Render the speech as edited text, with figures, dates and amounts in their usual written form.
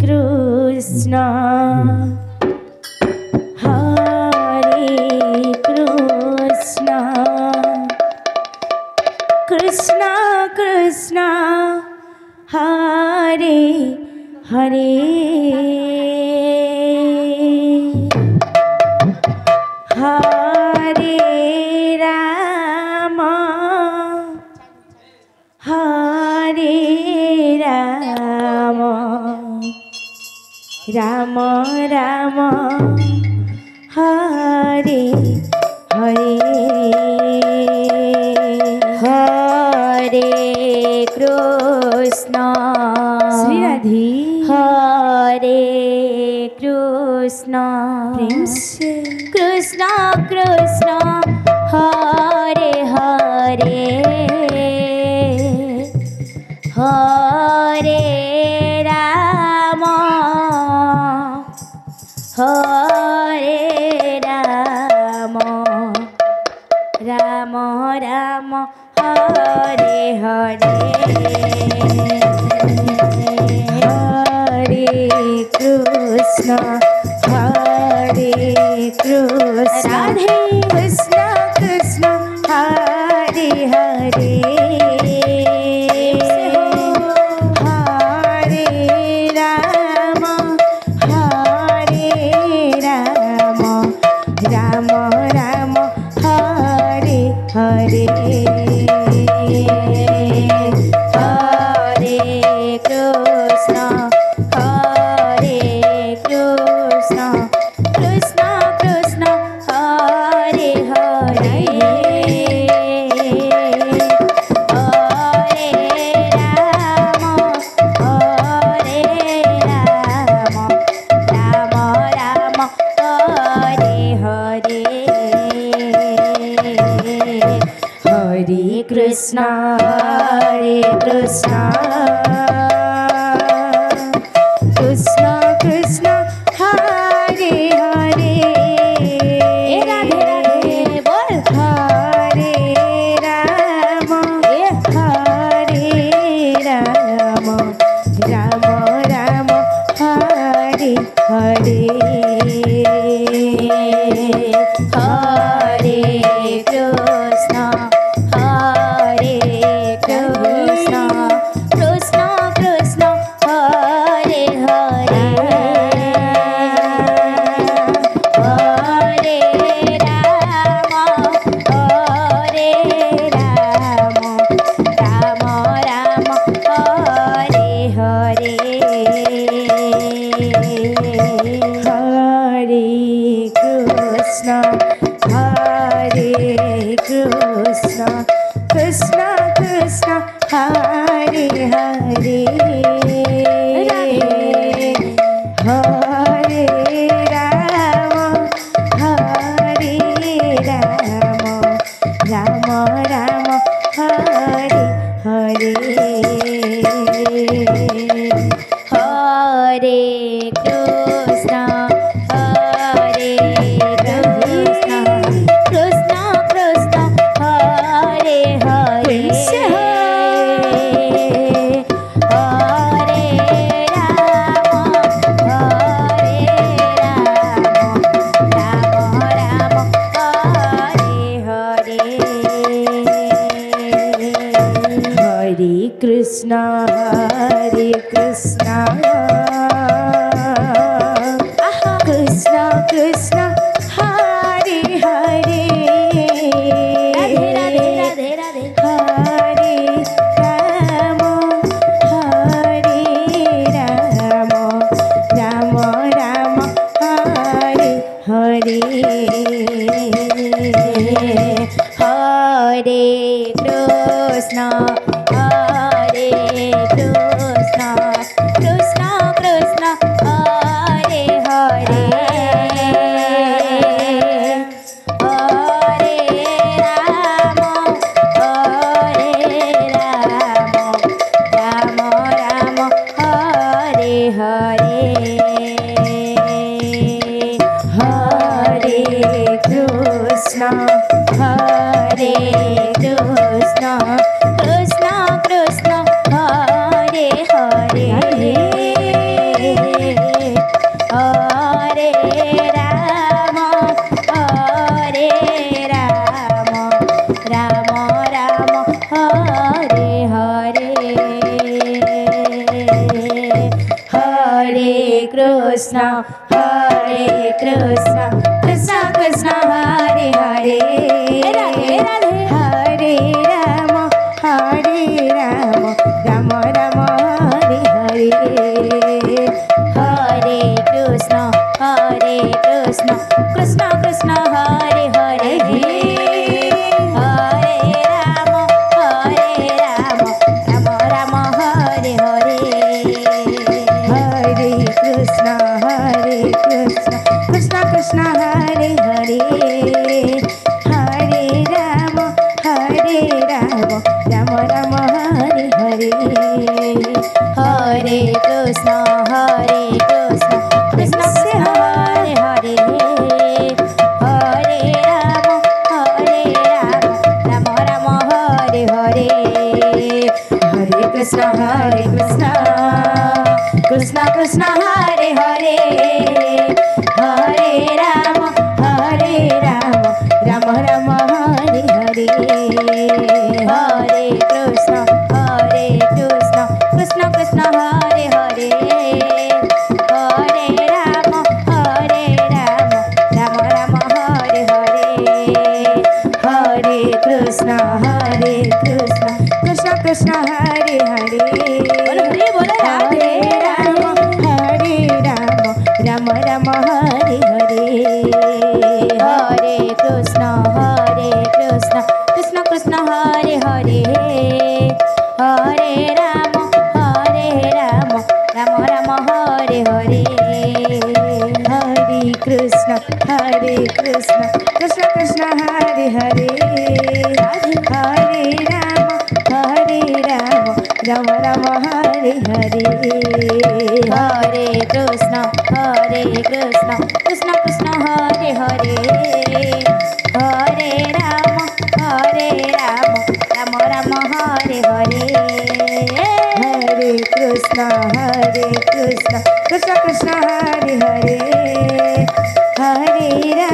कृष्ण कृष्ण कृष्ण हरे हरे हरे राम हरे राम राम राम हरे हरे हरे कृष्ण श्री राधे हरे कृष्ण प्रेम से कृष्ण कृष्ण हरे हरे हरे राम हरे राम राम राम हरे हरे हरे कृष्ण हरे कृष्ण राधे कृष्ण कृष्ण हरे हरे हरे राम हरे राम राम राम हरे हरे हरे कृष्ण हरे कृष्ण कृष्ण कृष्ण हरे हरे हरे राम हरे राम राम राम हरे हरे हरे कृष्ण कृष्ण कृष्ण हरे हरे राधे राधे बोल हरे राम हरे राम राम राम हरे हरे हरे कृष्ण हरे कृष्ण कृष्ण कृष्ण हरे हरे हरे राम हरे राम राम राम हरे हरे हरे कृष्ण हरे कृष्ण कृष्ण कृष्ण हरे हरे हरे राम हरे राम राम राम हरे हरे हरे कृष्ण हरे कृष्ण कृष्ण कृष्ण हरे हरे हरे राम हरे राम राम राम हरे हरे हरे कृष्ण कृष्ण कृष्ण हरे हरे राधे राधे राधे हरे राम हरे राम राम राम हरे हरे हरे कृष्ण हरे कृष्ण कृष्ण कृष्ण कृष्ण कृष्ण हरे हरे राधे राधे हरे राम राम राम हरे हरे हरे कृष्ण कृष्ण कृष्ण हरे हरे हरे राम राम राम हरे हरे हरे कृष्ण कृष्ण कृष्ण हरे हरे हरे राम राम राम हरे हरे हरे कृष्ण कृष्ण कृष्ण हरे हरे हरे राम राम राम हरे हरे हरे कृष्ण कृष्ण कृष्ण हरे हरे हरे राम राम राम हरे हरे हरे कृष्ण कृष्ण कृष्ण हरे हरे हरे राम राम राम हरे हरे हरे कृष्ण कृष्ण कृष्ण हरे हरे बोलो राधे राम राम राम हरे हरे हरे कृष्ण कृष्ण कृष्ण हरे हरे हरे राम राम राम हरे हरे हरे कृष्ण कृष्ण कृष्ण हरे हरे हरे राम राम राम हरे हरे हरे कृष्ण कृष्ण कृष्ण हरे हरे हरे राम राम राम हरे हरे हरे कृष्ण कृष्ण कृष्ण हरे हरे हरे राम